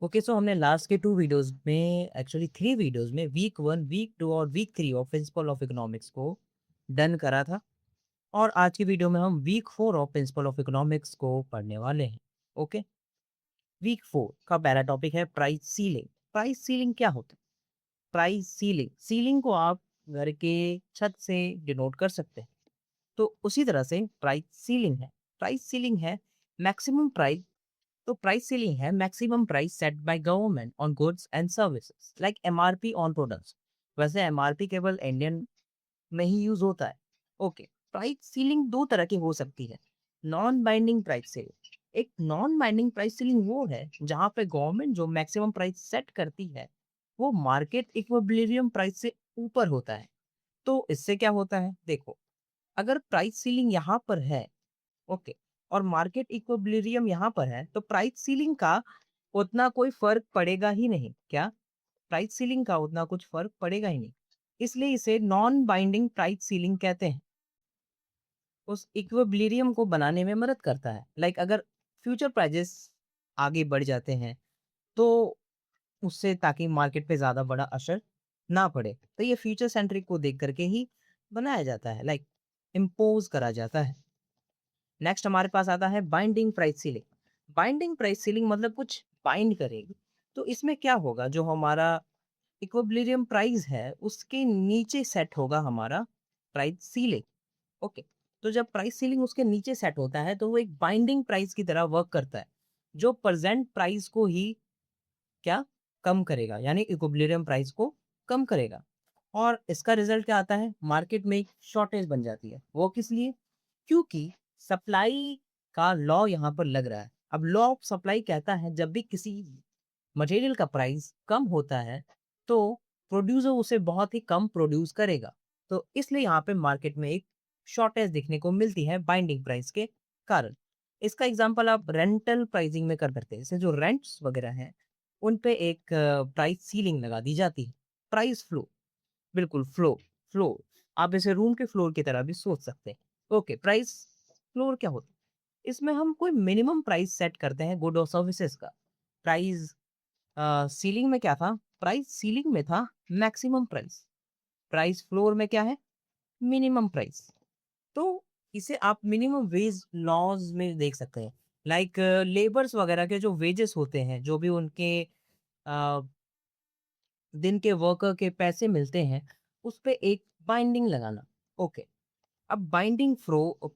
Okay, सो हमने last के 2 videos में एक्चुअली 3 वीडियोज़ में वीक 1, वीक 2 और week 3 of principle of economics को डन करा था और आज की वीडियो में हम week 4 of principle of economics को पढ़ने वाले हैं। ओके, वीक 4 का पहला टॉपिक है प्राइस सीलिंग। प्राइस सीलिंग क्या होता है? प्राइस सीलिंग, सीलिंग को आप घर के छत से डिनोट कर सकते हैं। तो उसी तरह से प्राइस सीलिंग है। प्राइस सीलिंग है मैक्सिमम प्राइस। तो प्राइस सीलिंग है maximum price set by government on goods and services like MRP on products. वैसे एमआरपी केवल इंडियन में ही यूज होता है। ओके, प्राइस सीलिंग दो तरह की हो सकती है। नॉन बाइंडिंग प्राइस सीलिंग, एक नॉन बाइंडिंग प्राइस सीलिंग वो है जहां पे गवर्नमेंट जो मैक्सिमम प्राइस सेट करती है वो मार्केट इक्विलिब्रियम प्राइस से ऊपर होता है। तो इससे क्या होता है, देखो, अगर प्राइस सीलिंग यहाँ पर है, ओके, और मार्केट इक्विलिब्रियम यहाँ पर है, तो प्राइस सीलिंग का उतना कोई फर्क पड़ेगा ही नहीं। क्या? प्राइस सीलिंग का उतना कुछ फर्क पड़ेगा ही नहीं। इसलिए इसे नॉन बाइंडिंग प्राइस सीलिंग कहते हैं। उस इक्विलिब्रियम को बनाने में मदद करता है। लाइक अगर फ्यूचर प्राइजेस आगे बढ़ जाते हैं तो उससे ताकि मार्केट पे ज्यादा बड़ा असर ना पड़े, तो ये फ्यूचर सेंट्रिक को देख करके ही बनाया जाता है, लाइक इम्पोज करा जाता है। नेक्स्ट हमारे पास आता है binding price ceiling. Binding price ceiling मतलब कुछ बाइंड करेगी। तो इसमें क्या होगा, जो हमारा इक्विलिब्रियम प्राइस है उसके नीचे सेट होगा हमारा प्राइस सीलिंग। ओके, तो जब प्राइस सीलिंग उसके नीचे सेट होता है तो वो एक बाइंडिंग प्राइस की तरह वर्क करता है, जो प्रेजेंट प्राइस को ही क्या कम करेगा, यानी इक्विलिब्रियम प्राइस को कम करेगा। और इसका रिजल्ट क्या आता है, मार्केट में एक शॉर्टेज बन जाती है। वो किस लिए? क्योंकि सप्लाई का लॉ यहाँ पर लग रहा है। अब लॉ ऑफ सप्लाई कहता है जब भी किसी मटेरियल का प्राइस कम होता है तो प्रोड्यूसर उसे बहुत ही कम प्रोड्यूस करेगा। तो इसलिए यहाँ पे मार्केट में एक शॉर्टेज देखने को मिलती है बाइंडिंग प्राइस के कारण। इसका एग्जांपल आप रेंटल प्राइसिंग में कर सकते हैं। जैसे जो रेंट्स वगैरह हैं उन पे एक प्राइस सीलिंग लगा दी जाती है। प्राइस फ्लो, बिल्कुल फ्लो, फ्लोर। आप इसे रूम के फ्लोर की तरह भी सोच सकते हैं। ओके, प्राइस फ्लोर क्या होता है? इसमें हम कोई मिनिमम प्राइस सेट करते हैं गुड और सर्विसेज का। प्राइस सीलिंग में क्या था? प्राइस सीलिंग में था मैक्सिमम प्राइस। प्राइस फ्लोर में क्या है? Minimum price. तो इसे आप मिनिमम वेज लॉज में देख सकते हैं। लाइक लेबर्स वगैरह के जो वेजेस होते हैं, जो भी उनके अ, दिन के वर्कर के पैसे मिलते हैं, उस पे एक बाइंडिंग लगाना। ओके, अब बाइंडिंग फ्लो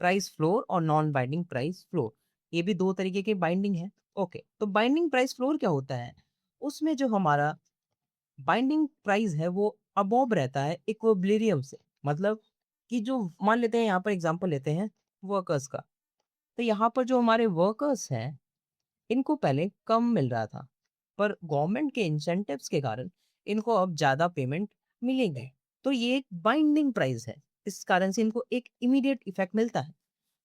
प्राइस फ्लोर और नॉन बाइंडिंग प्राइस फ्लोर, ये भी दो तरीके के बाइंडिंग है। ओके, तो बाइंडिंग प्राइस फ्लोर क्या होता है? उसमें जो हमारा बाइंडिंग प्राइस है वो अबोव रहता है इक्विलिब्रियम से। मतलब कि जो मान लेते हैं, यहाँ पर एग्जांपल लेते हैं वर्कर्स का। तो यहाँ पर जो हमारे वर्कर्स हैं इनको पहले कम मिल रहा था, पर गवर्नमेंट के इंसेंटिव्स के कारण इनको अब ज़्यादा पेमेंट मिलेंगे। तो ये एक बाइंडिंग प्राइस है। इस कारण से इनको एक इमीडिएट इफेक्ट मिलता है।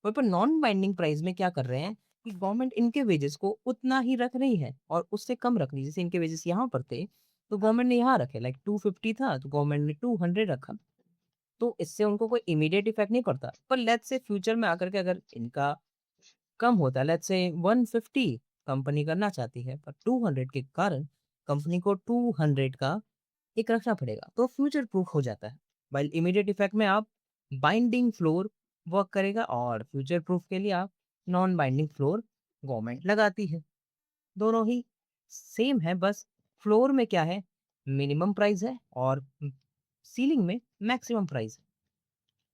वहीं पर नॉन बाइंडिंग प्राइस में क्या कर रहे हैं कि गवर्नमेंट इनके वेजेस को उतना ही रख रही है और उससे कम रख रही है। जैसे इनके वेजेस यहाँ पर थे तो गवर्नमेंट ने यहाँ रखे, लाइक 250 था तो गवर्नमेंट ने 200 रखा। तो इससे उनको कोई इमीडिएट इफेक्ट नहीं पड़ता, पर लेट्स से फ्यूचर में आकर के अगर इनका कम होता है, लेट्स से 150 कंपनी करना चाहती है, पर 200 के कारण कंपनी को 200 का एक रखना पड़ेगा, तो फ्यूचर प्रूफ हो जाता है। वाइल इमीडिएट इफेक्ट में आप बाइंडिंग फ्लोर वर्क करेगा और फ्यूचर प्रूफ के लिए आप नॉन बाइंडिंग फ्लोर गवर्नमेंट लगाती है। दोनों ही सेम है, बस फ्लोर में क्या है, मिनिमम प्राइस है, और सीलिंग में मैक्सिमम प्राइस है।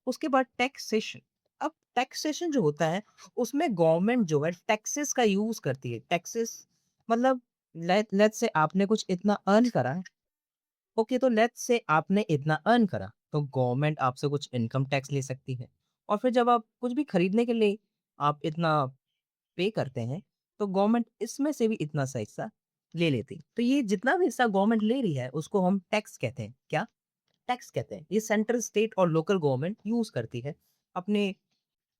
उसके बाद टैक्सेशन। अब टैक्सेशन जो होता है उसमें गवर्नमेंट जो है टैक्सेस का यूज करती है। टैक्सेस मतलब लेट्स से आपने कुछ इतना अर्न करा है। ओके, तो लेट्स से आपने इतना अर्न करा तो गवर्नमेंट आपसे कुछ इनकम टैक्स ले सकती है। और फिर जब आप कुछ भी खरीदने के लिए आप इतना पे करते हैं तो गवर्नमेंट इसमें से भी इतना सा हिस्सा ले लेती है। तो ये जितना भी हिस्सा गवर्नमेंट ले रही है उसको हम टैक्स कहते हैं। क्या? टैक्स कहते हैं। ये सेंट्रल, स्टेट और लोकल गवर्नमेंट यूज करती है अपने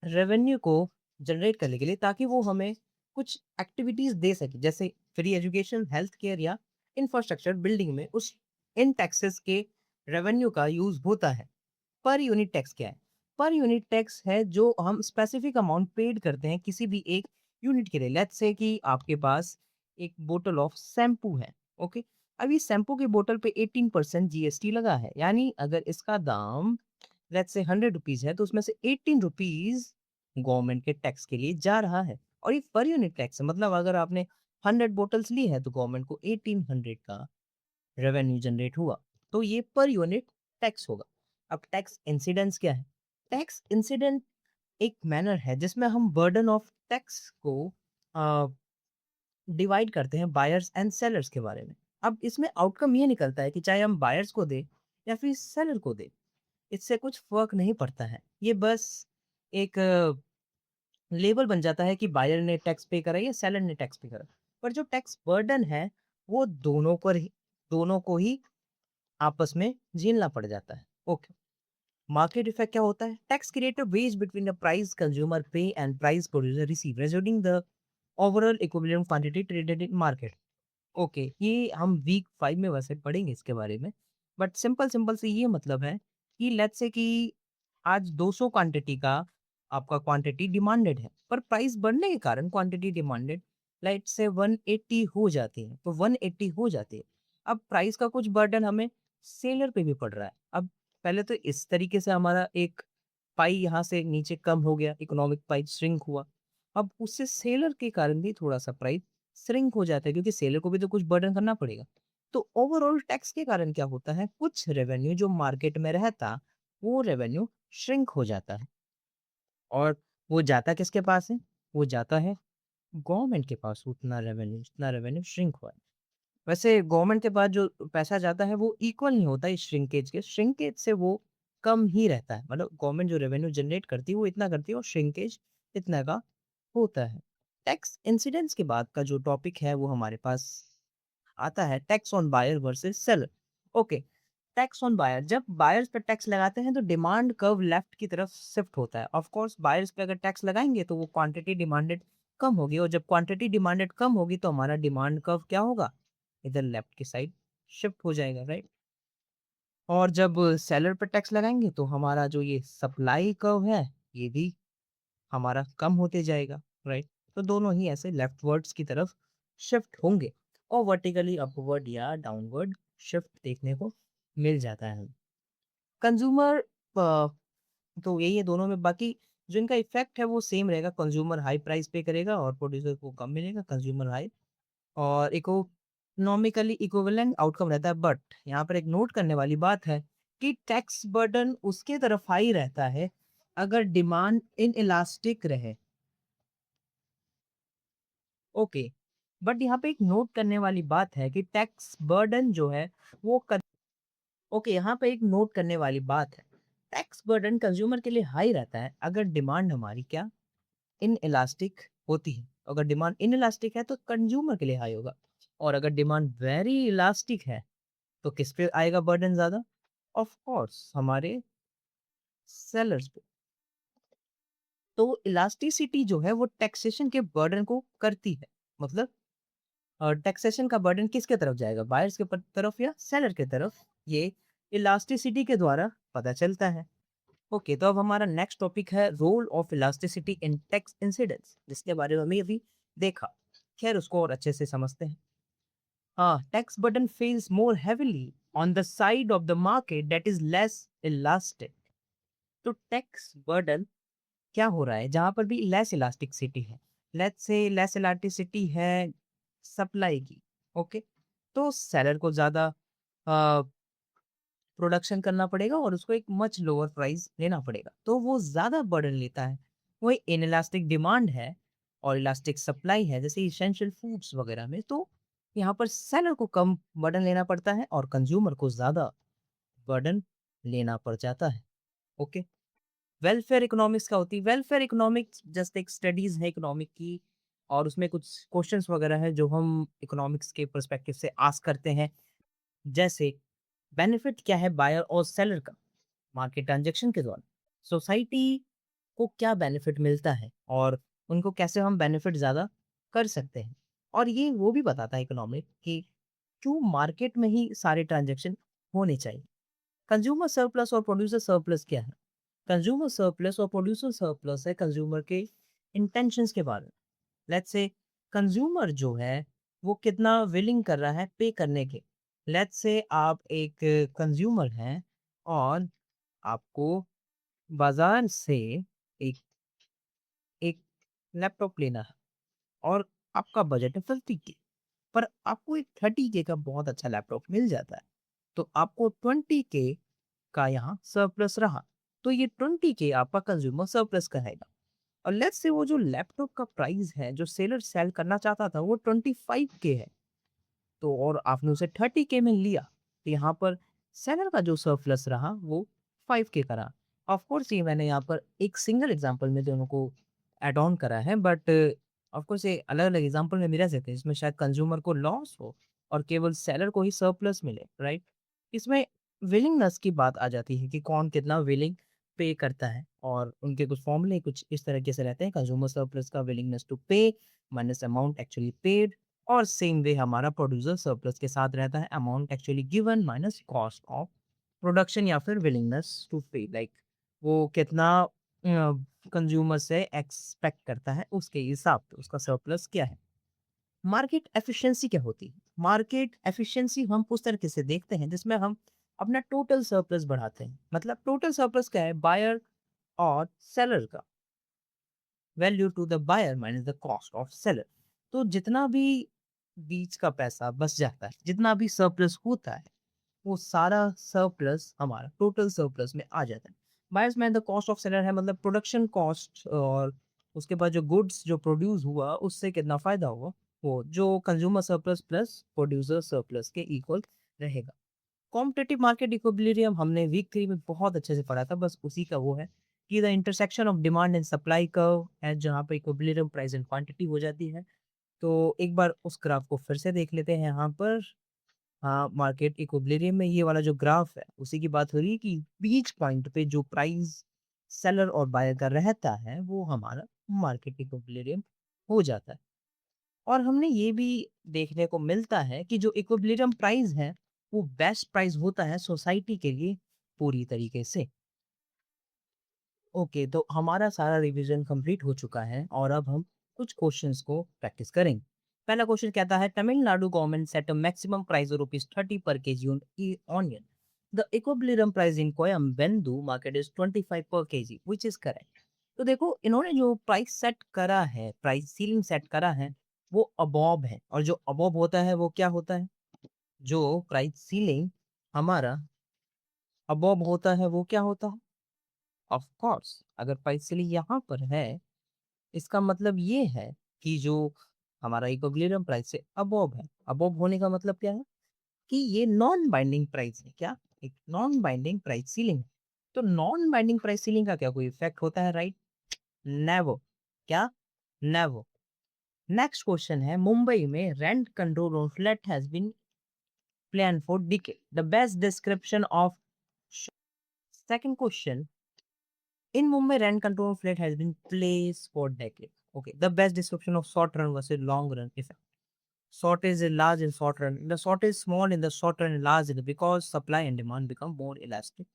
रेवेन्यू को जनरेट करने के लिए, ताकि वो हमें कुछ एक्टिविटीज दे सके, जैसे फ्री एजुकेशन, हेल्थ केयर या इंफ्रास्ट्रक्चर बिल्डिंग में उस इन टैक्सेस के रेवेन्यू का यूज होता है। पर यूनिट टैक्स क्या है? पर यूनिट टैक्स है जो हम स्पेसिफिक अमाउंट पेड करते हैं किसी भी एक यूनिट के लिए। लेट्स से कि आपके पास एक बोतल ऑफ शैम्पू है, ओके? अब ये शैम्पू की बोतल पे 18% जीएसटी लगा है, यानी अगर इसका दाम लेट्स से ₹100 है, तो उसमें से ₹18 गवर्नमेंट के टैक्स के लिए जा रहा है और ये पर यूनिट टैक्स है, मतलब अगर आपने 100 बॉटल्स ली है, तो गवर्नमेंट को 1800 का रेवेन्यू जनरेट हुआ, तो ये पर यूनिट टैक्स होगा। अब टैक्स इंसिडेंस क्या है? टैक्स इंसिडेंट एक मैनर है जिसमें हम बर्डन ऑफ टैक्स को डिवाइड करते हैं बायर्स एंड सेलर्स के बारे में। अब इसमें आउटकम ये निकलता है कि चाहे हम बायर्स को दें या फिर सेलर को दें, इससे कुछ फ़र्क नहीं पड़ता है। ये बस एक लेबल बन जाता है कि बायर ने टैक्स पे करा या सेलर ने टैक्स पे करा। पर जो टैक्स बर्डन है, वो दोनों को ही आपस में झेलना पड़ जाता है। ओके। मार्केट इफेक्ट क्या होता है? Tax create a wedge between the price consumer pay and price producer receive, resuming the overall equivalent quantity traded in market. Okay, ये हम वीक 5 में वैसे पढ़ेंगे इसके बारे में। बट सिंपल सिंपल से ये मतलब है कि लेट्स से कि आज 200 क्वांटिटी का आपका क्वांटिटी डिमांडेड है, पर प्राइस बढ़ने के कारण क्वांटिटी डिमांडेड लेट्स से 180 हो जाती है, तो 180 हो जाती है। अब प्राइस का कुछ बर्डन हमें सेलर पे भी पड़ रहा है। अब पहले तो इस तरीके से हमारा एक पाई यहाँ से नीचे कम हो गया, इकोनॉमिक पाई श्रिंक हुआ। अब उससे सेलर के कारण भी थोड़ा सा प्राइस श्रिंक हो जाता है, क्योंकि सेलर को भी तो कुछ बर्डन करना पड़ेगा। तो ओवरऑल टैक्स के कारण क्या होता है, कुछ रेवेन्यू जो मार्केट में रहता, वो रेवेन्यू श्रिंक हो जाता है और वो जाता किसके पास है? वो जाता है गवर्नमेंट के पास, उतना रेवेन्यू जितना रेवेन्यू श्रिंक हुआ है। वैसे गवर्नमेंट के पास जो पैसा जाता है वो इक्वल नहीं होता इस श्रिंकेज के, श्रिंकेज से वो कम ही रहता है। मतलब गवर्नमेंट जो रेवेन्यू जनरेट करती है वो इतना करती है और श्रिंकेज इतना का होता है। टैक्स इंसिडेंस के बाद का जो टॉपिक है वो हमारे पास आता है tax on buyer versus seller. Okay, tax on buyer, जब बायर्स पे टैक्स लगाते हैं तो डिमांड कर्व लेफ्ट की तरफ शिफ्ट होता है। ऑफ कोर्स बायर्स पे अगर टैक्स लगाएंगे तो वो क्वांटिटी डिमांडेड कम होगी, और जब क्वांटिटी डिमांडेड कम होगी तो हमारा डिमांड कर्व क्या होगा? इधर लेफ्ट की साइड शिफ्ट हो जाएगा, राइट? और जब सेलर पे टैक्स लगाएंगे तो हमारा जो ये सप्लाई कर्व है, ये भी हमारा कम होते जाएगा, राइट? तो दोनों ही ऐसे लेफ्टवर्ड्स की तरफ शिफ्ट होंगे और वर्टिकली अपवर्ड या डाउनवर्ड शिफ्ट देखने को मिल जाता है। कंज्यूमर तो यही है दोनों में, बाकी जो इनका इफेक्ट है वो सेम रहेगा। कंज्यूमर हाई प्राइस पे करेगा और प्रोड्यूसर को कम मिलेगा, कंज्यूमर हाई और इकोनॉमिकली इक्विवेलेंट आउटकम रहता है। बट यहाँ पर एक नोट करने वाली बात है कि टैक्स बर्डन उसके तरफ हाई रहता है अगर डिमांड इन इलास्टिक रहे। ओके, बट यहाँ पे एक नोट करने वाली बात है कि टैक्स बर्डन जो है वो ओके, यहाँ पे एक नोट करने वाली बात है, टैक्स बर्डन कंज्यूमर के लिए हाई रहता है अगर डिमांड हमारी क्या इन इलास्टिक होती है। अगर डिमांड इन इलास्टिक है तो कंज्यूमर के लिए हाई होगा, और अगर डिमांड वेरी इलास्टिक है तो किस पे आएगा बर्डन ज्यादा? ऑफ कोर्स हमारे सेलर्स पे। तो इलास्टिसिटी जो है वो टैक्सेशन के बर्डन को करती है। मतलब टैक्सेशन का बर्डन किसके तरफ जाएगा, बायर्स के तरफ या सेलर के तरफ? ये इलास्टिसिटी के द्वारा पता चलता है। ओके, तो अब हमारा नेक्स्ट टॉपिक है role of elasticity in tax incidence, जिसके बारे में हमने अभी देखा। खैर उसको और अच्छे से समझते हैं। हाँ, tax burden feels more heavily on the side of the market that is less elastic। तो टैक्स बर्डन क्या हो रहा है जहां पर भी लेस इलास्टिसिटी है, लेट्स से लेस इलास्टिसिटी है सप्लाई की। ओके, तो सेलर को ज्यादा प्रोडक्शन करना पड़ेगा और उसको एक मच लोअर प्राइस लेना पड़ेगा, तो वो ज़्यादा बर्डन लेता है। वही इनइलास्टिक डिमांड है और इलास्टिक सप्लाई है जैसे इसेंशियल फूड्स वगैरह में, तो यहाँ पर सेलर को कम बर्डन लेना पड़ता है और कंज्यूमर को ज़्यादा बर्डन लेना पड़ जाता है। ओके, वेलफेयर इकोनॉमिक्स क्या होती है? वेलफेयर इकोनॉमिक्स जस्ट एक स्टडीज है इकोनॉमिक की, और उसमें कुछ क्वेश्चंस वगैरह है जो हम इकोनॉमिक्स के पर्सपेक्टिव से आस्क करते हैं। जैसे बेनिफिट क्या है बायर और सेलर का मार्केट ट्रांजैक्शन के दौरान, सोसाइटी को क्या बेनिफिट मिलता है और उनको कैसे हम बेनिफिट ज़्यादा कर सकते हैं। और ये वो भी बताता है इकोनॉमिक कि क्यों मार्केट में ही सारे ट्रांजैक्शन होने चाहिए। कंज्यूमर सरप्लस और प्रोड्यूसर सरप्लस क्या है? कंज्यूमर सरप्लस और प्रोड्यूसर सरप्लस है कंज्यूमर के इंटेंशंस के बारे में। लेट्स से कंज्यूमर जो है वो कितना विलिंग कर रहा है पे करने के। लेट्स से आप एक कंज्यूमर हैं और आपको बाजार से एक एक लैपटॉप लेना है और आपका बजट है 50K, पर आपको एक 30K का बहुत अच्छा लैपटॉप मिल जाता है, तो आपको 20K का यहाँ सरप्लस रहा, तो ये 20K आपका कंज्यूमर सरप्लस कहेगा। और लेट्स से वो जो लैपटॉप का प्राइस है जो सेलर सेल करना चाहता था वो 25K है, तो और आपने उसे 30K में लिया, तो यहाँ पर सेलर का जो सरप्लस रहा वो 5K का रहा। ऑफ कोर्स ये मैंने यहाँ पर एक सिंगल एग्जांपल में दोनों को ऐड ऑन करा है, बट ऑफ कोर्स ये अलग-अलग एग्जांपल में भी रह सकते हैं, इसमें शायद कंज्यूमर को लॉस हो और केवल सेलर को ही सरप्लस मिले, राइट? इसमें विलिंगनेस की बात आ जाती है कि कौन कितना विलिंग पे करता है, और उनके कुछ फॉर्मूले कुछ इस तरीके से रहते हैं, कंज्यूमर सरप्लस का विलिंगनेस टू पे माइनस अमाउंट एक्चुअली पेड, और सेम वे हमारा प्रोड्यूसर सरप्लस के साथ रहता है amount actually given minus cost of production या फिर विलिंगनेस टू पे, लाइक वो कितना कंज्यूमर से एक्सपेक्ट करता है उसके हिसाब से उसका सरप्लस क्या है। मार्केट एफिशिएंसी क्या होती है? मार्केट एफिशिएंसी हम उस तरीके से देखते हैं जिसमें हम अपना टोटल सरप्लस बढ़ाते हैं। मतलब टोटल सरप्लस क्या है? बायर और सेलर का value to the buyer minus the cost of seller. तो जितना भी बीच का पैसा बच जाता है, जितना भी सरप्लस होता है, वो सारा सरप्लस हमारा टोटल सरप्लस में आ जाता है। बायर्स में द कॉस्ट ऑफ सेलर है, मतलब प्रोडक्शन कॉस्ट, और उसके बाद जो गुड्स जो प्रोड्यूस हुआ उससे कितना फायदा हुआ, वो जो consumer surplus plus producer surplus के इक्वल रहेगा। कॉम्पिटिटिव मार्केट इक्विलिब्रियम हमने वीक 3 में बहुत अच्छे से पढ़ा था, बस उसी का वो है कि the intersection of demand and supply curve है, जहाँ पे इक्विलिब्रियम प्राइस एंड क्वांटिटी हो जाती है। तो एक बार उस ग्राफ को फिर से देख लेते हैं यहाँ पर। हाँ, मार्केट इक्विलिब्रियम में ये वाला जो ग्राफ है उसी की बात हो रही है कि बीच पॉइंट पे जो प्राइस सेलर और बायर का रहता है वो हमारा मार्केट इक्विलिब्रियम हो जाता है। और हमने ये भी देखने को मिलता है कि जो इक्विलिब्रियम प्राइस है वो बेस्ट प्राइस होता है सोसाइटी के लिए पूरी तरीके से। ओके, तो हमारा सारा रिवीजन कंप्लीट हो चुका है और अब हम कुछ क्वेश्चंस को प्रैक्टिस करेंगे। पहला क्वेश्चन कहता है Tamil Nadu government set a maximum price of ₹30 पर KG on onion. The equilibrium price in Koyambedu market is 25 पर केजी व्हिच इज करेक्ट। तो देखो इन्होंने जो प्राइस सेट करा है, प्राइस सीलिंग सेट करा है, वो अबोव है, और जो अबोव होता है वो क्या होता है? जो प्राइस सीलिंग हमारा अबोव होता है वो क्या होता है? ऑफ कोर्स अगर प्राइस सीलिंग यहाँ पर है, इसका मतलब ये है कि जो हमारा इक्विलिब्रियम प्राइस से अबोव है, अबोव होने का मतलब क्या है? कि ये नॉन बाइंडिंग प्राइस है। क्या? एक नॉन बाइंडिंग प्राइस सीलिंग है। तो नॉन बाइंडिंग प्राइस सीलिंग का क्या कोई इफेक्ट होता है, राइट? नेवर। क्या? नेवर। नेक्स्ट क्वेश्चन है मुंबई में rent control on flat has been plan for decade the best description of. Second question, in Mumbai, rent control flat has been placed for decades. Okay, the best description of short run versus long run effect. Short is large in short run. The short is small in the short run and large in the because supply and demand become more elastic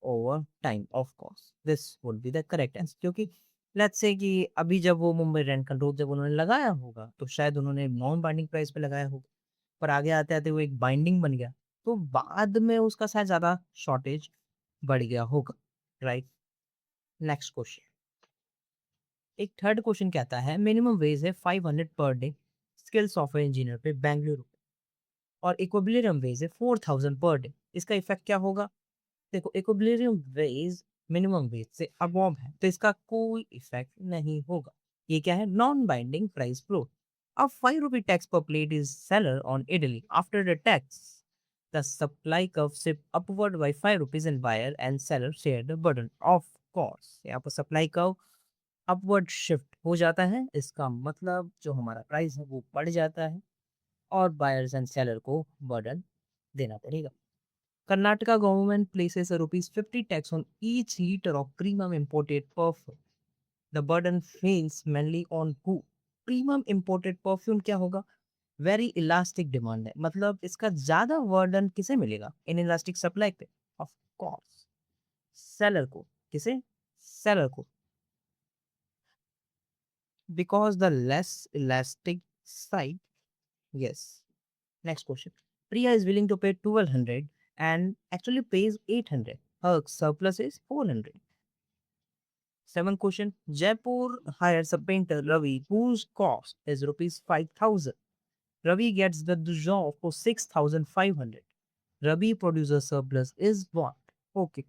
over time. Of course, this would be the correct answer. क्योंकि let's say कि अभी जब वो Mumbai rent control जब उन्होंने लगाया होगा तो शायद उन्होंने नॉन बाइंडिंग प्राइस पे लगाया होगा, पर आगे आते आते वो एक बाइंडिंग बन गया, तो बाद में उसका शायद ज्यादा शॉर्टेज बढ़ गया होगा, राइट? नेक्स्ट क्वेश्चन, एक थर्ड क्वेश्चन कहता है मिनिमम वेज है 500 per day skill software engineer पे बेंगलुरु, और इक्विलिब्रियम वेज है 4000 पर डे। इसका इफेक्ट क्या होगा? देखो इक्विलिब्रियम वेज मिनिमम वेज से अबव है तो इसका कोई इफेक्ट नहीं होगा। ये क्या है? Non binding price floor. अब ₹5 टैक्स पर plate is seller on idli after the tax the supply curve shift upward by ₹5 and buyer and seller share the burden. Of course यहाँ पर सप्लाई कर्व अपवर्ड शिफ्ट हो जाता है, इसका मतलब जो हमारा प्राइस है वो बढ़ जाता है और बायर्स एंड सेलर को बर्डन देना पड़ेगा। Karnataka government places a ₹50 tax on each liter of premium imported perfume. The burden falls mainly on who? Premium imported perfume क्या होगा? वेरी इलास्टिक डिमांड है, मतलब इसका ज्यादा बर्डन किसे मिलेगा? इन इलास्टिक सप्लाई पे, ऑफ कोर्स सेलर को। किसे? सेलर को, because the less elastic side Yes. Next question. Priya is willing to pay 1200 and actually pays 800. Her surplus is 400. Seventh question. Jaipur hires a painter Ravi whose cost is rupees 5000. Ravi gets the job for 6500. Ravi producer surplus is what? Okay.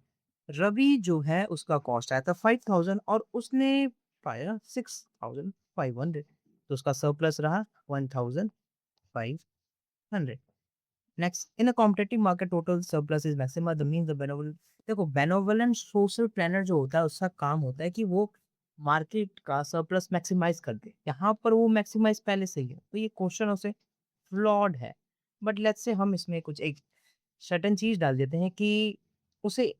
Ravi जो है उसका cost आया था 5000 और उसने पाया 6500, तो उसका सरप्लस रहा 1500. Next, in a competitive market total surplus is maximum the mean the बेनेवल। देखो, बेनेवोलेंट सोशल प्लानर जो होता है उसका काम होता है कि वो मार्केट का सरप्लस मैक्सिमाइज कर दे। यहाँ पर वो मैक्सिमाइज पहले से ही है, तो ये क्वेश्चन उसे फ्लॉड है। बट लेट्स से हम इसमें कुछ एक सर्टेन चीज डाल देते हैं कि उसे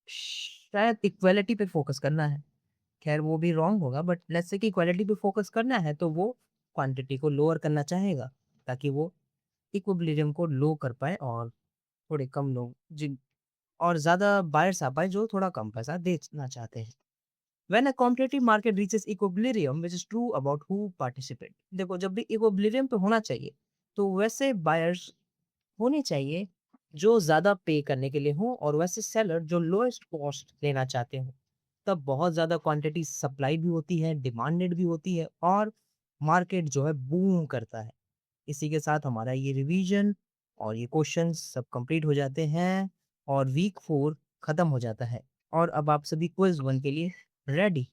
शायद इक्वालिटी पे फोकस करना है। खैर वो भी रॉन्ग होगा, बट लेट्स से कि क्वालिटी पे फोकस करना है तो वो क्वांटिटी को लोअर करना चाहेगा, ताकि वो इक्विलिब्रियम को लो कर पाए और थोड़े कम लोग जिन और ज़्यादा बायर्स आ पाए जो थोड़ा कम पैसा बेचना चाहते हैं। When a competitive market reaches equilibrium which is true about who participate. देखो, जब भी इक्विलिब्रियम पे होना चाहिए तो वैसे बायर्स होने चाहिए जो ज़्यादा पे करने के लिए हों और वैसे सेलर जो लोएस्ट कॉस्ट लेना चाहते हों। तब बहुत ज़्यादा क्वांटिटी सप्लाई भी होती है, डिमांडेड भी होती है और मार्केट जो है बूम करता है। इसी के साथ हमारा ये रिवीजन और ये क्वेश्चंस सब कंप्लीट हो जाते हैं और वीक 4 खत्म हो जाता है और अब आप सभी क्विज 1 के लिए रेडी।